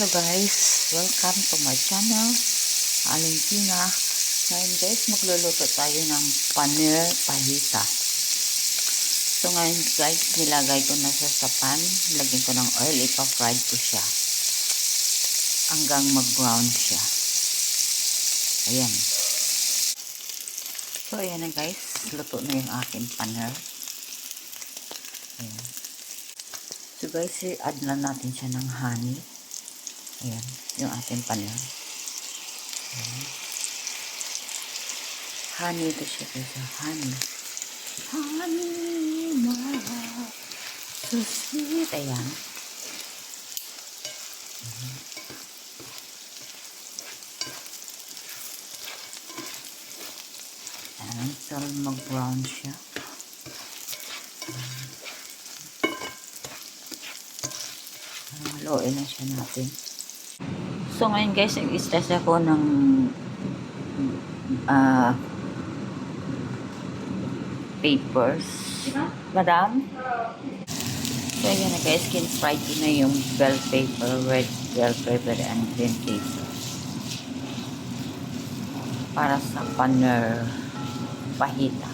Hello guys, welcome to my channel, Alentina. Ngayon guys, magluluto tayo ng paneer pahita. So ngayon guys, nilagay ko na sa pan, lagyan ko ng oil, ipa-fried ko siya hanggang mag-brown siya. Ayan. So ayan na guys, luto na yung aking paneer. Ayan. So guys, i-add na natin siya ng honey. Ayan, yung ating paneer. Ayan. Honey ito siya guys, honey. Honey, my heart, so sweet. Ayan. Ayan, until mag-brown siya. Haluin na siya natin. So ngayon guys, nag-stress ako ng papers. Madam? So ayan na guys, skin-fried ko na yung bell paper, red bell paper and green paper. Para sa paneer pahita.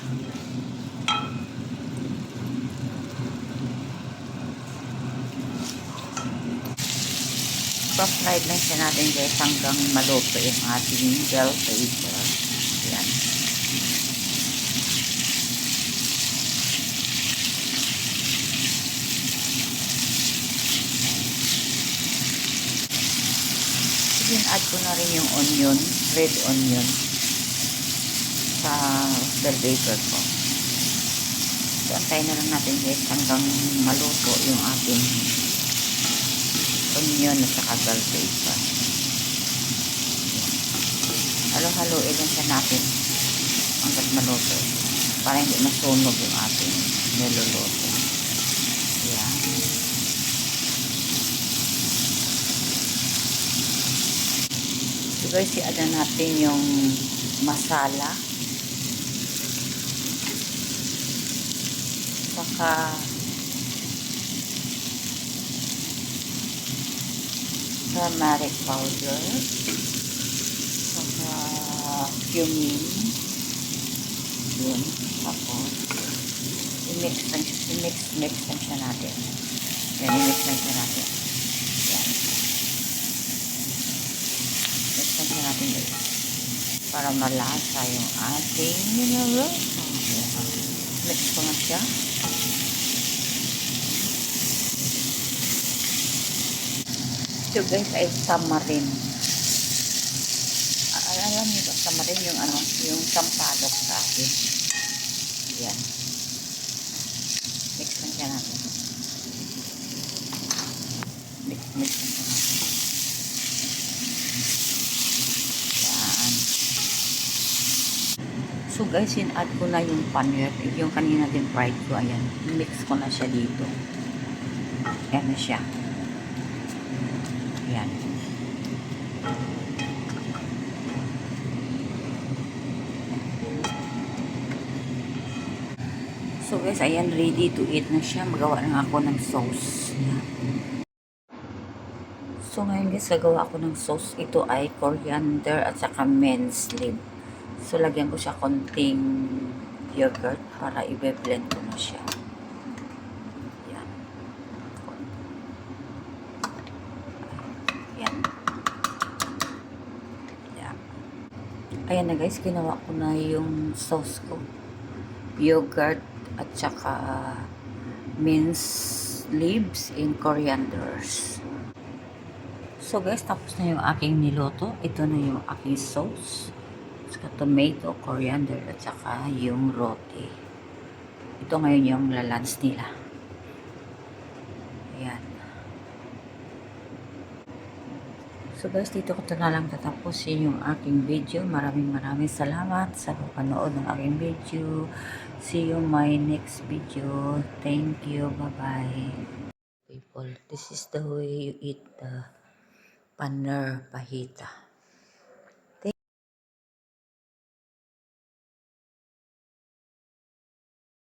Pa-fried lang siya natin guys hanggang maluto yung ating bell paper. Ayan. Add ko na rin yung onion, red onion sa bell paper ko. So antayin na lang natin guys hanggang maluto yung ating onion at saka bell paper. Halo-haloin lang siya natin hanggang maluto para hindi masunog yung ating niluluto. Ayan. So guys, i-add na natin yung masala saka turmeric powder saka cumin yun, tapos i-mix lang siya natin. Yan, i-mix lang siya natin. Yan, mix lang siya natin guys para malasa yung ating niluluto. Mix ko na siya. Ito guys ay tamarin. Alam niyo ba, tamarin yung ano, yung sampalok sa akin. Yan. Mix lang siya natin. Mix lang siya natin. Yan. So guys, in-add ko na yung paneer. Yung kanina din fried ko. Ayan. Mix ko na siya dito. Ayan na siya. Ayan. So guys, ayan, ready to eat na siya. Magawa na ako ng sauce. Ayan. So ngayon guys, gagawa ako ng sauce. Ito ay coriander at saka mint leaf. So lagyan ko siya konting yogurt para i-blend ko na siya. Ayan. Ayan. Ayan. Ayan na guys, ginawa ko na yung sauce ko. Yogurt at saka mint leaves and corianders. So guys, tapos na yung aking niluto. Ito na yung aking sauce. Saka tomato, coriander at saka yung roti. Ito ngayon yung lalans nila. Ayan. So guys, dito ko na lang tatapusin yung aking video. Maraming salamat sa panood ng aking video. See you my next video. Thank you. Bye-bye. People, this is the way you eat the paneer pahita.